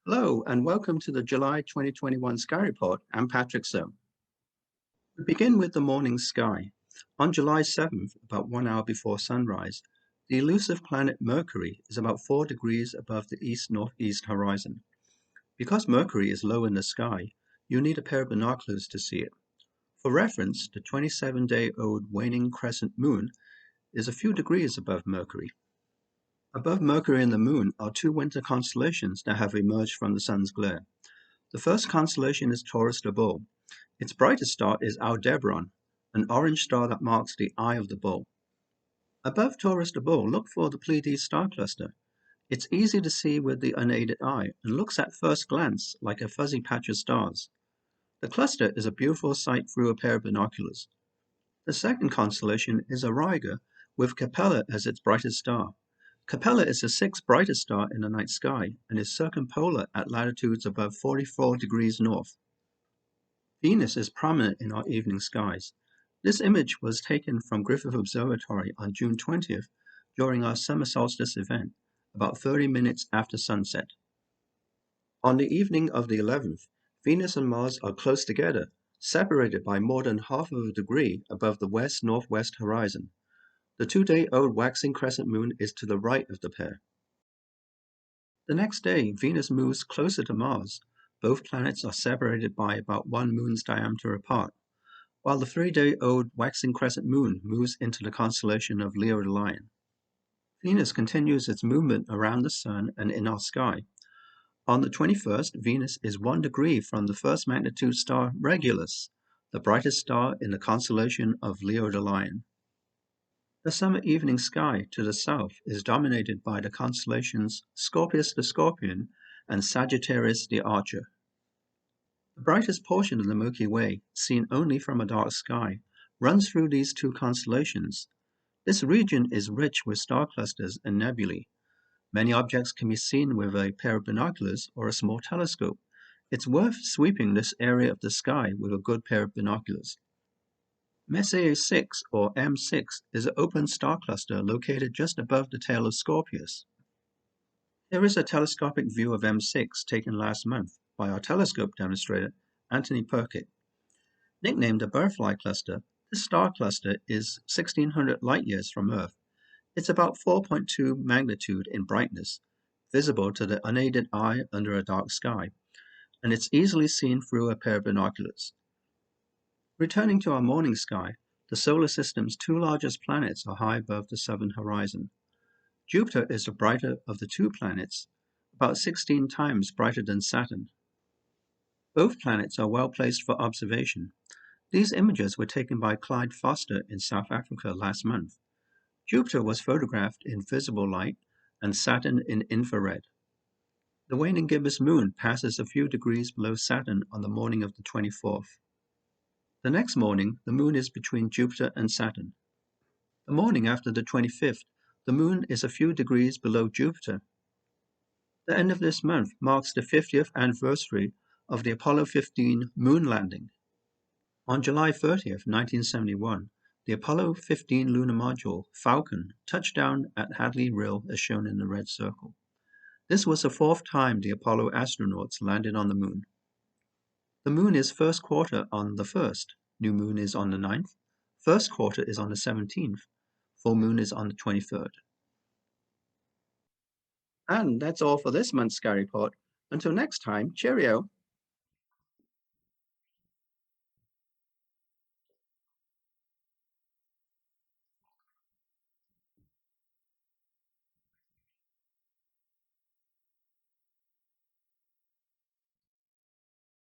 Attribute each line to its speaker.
Speaker 1: Hello, and welcome to the July 2021 Sky Report. I'm Patrick So. We begin with the morning sky. On July 7th, about 1 hour before sunrise, the elusive planet Mercury is about 4 degrees above the east-northeast horizon. Because Mercury is low in the sky, you need a pair of binoculars to see it. For reference, the 27-day-old waning crescent moon is a few degrees above Mercury. Above Mercury and the Moon are two winter constellations that have emerged from the Sun's glare. The first constellation is Taurus the Bull. Its brightest star is Aldebaran, an orange star that marks the eye of the bull. Above Taurus the Bull, look for the Pleiades star cluster. It's easy to see with the unaided eye and looks at first glance like a fuzzy patch of stars. The cluster is a beautiful sight through a pair of binoculars. The second constellation is Auriga, with Capella as its brightest star. Capella is the sixth brightest star in the night sky and is circumpolar at latitudes above 44 degrees north. Venus is prominent in our evening skies. This image was taken from Griffith Observatory on June 20th during our summer solstice event, about 30 minutes after sunset. On the evening of the 11th, Venus and Mars are close together, separated by more than half of a degree above the west-northwest horizon. The 2-day-old waxing crescent moon is to the right of the pair. The next day, Venus moves closer to Mars. Both planets are separated by about 1 moon's diameter apart, while the 3-day-old waxing crescent moon moves into the constellation of Leo the Lion. Venus continues its movement around the Sun and in our sky. On the 21st, Venus is 1 degree from the first magnitude star Regulus, the brightest star in the constellation of Leo the Lion. The summer evening sky to the south is dominated by the constellations Scorpius the Scorpion and Sagittarius the Archer. The brightest portion of the Milky Way, seen only from a dark sky, runs through these two constellations. This region is rich with star clusters and nebulae. Many objects can be seen with a pair of binoculars or a small telescope. It's worth sweeping this area of the sky with a good pair of binoculars. Messier 6, or M6, is an open star cluster located just above the tail of Scorpius. Here is a telescopic view of M6 taken last month by our telescope demonstrator, Anthony Perkett. Nicknamed the Butterfly Cluster, this star cluster is 1,600 light-years from Earth. It's about 4.2 magnitude in brightness, visible to the unaided eye under a dark sky, and it's easily seen through a pair of binoculars. Returning to our morning sky, the solar system's two largest planets are high above the southern horizon. Jupiter is the brighter of the two planets, about 16 times brighter than Saturn. Both planets are well placed for observation. These images were taken by Clyde Foster in South Africa last month. Jupiter was photographed in visible light and Saturn in infrared. The waning gibbous moon passes a few degrees below Saturn on the morning of the 24th. The next morning, the moon is between Jupiter and Saturn. The morning after the 25th, the moon is a few degrees below Jupiter. The end of this month marks the 50th anniversary of the Apollo 15 moon landing. On July 30th, 1971, the Apollo 15 lunar module, Falcon, touched down at Hadley Rill as shown in the red circle. This was the 4th time the Apollo astronauts landed on the moon. The moon is first quarter on the 1st, new moon is on the 9th, first quarter is on the 17th, full moon is on the 23rd. And that's all for this month's Sky Report. Until next time, cheerio!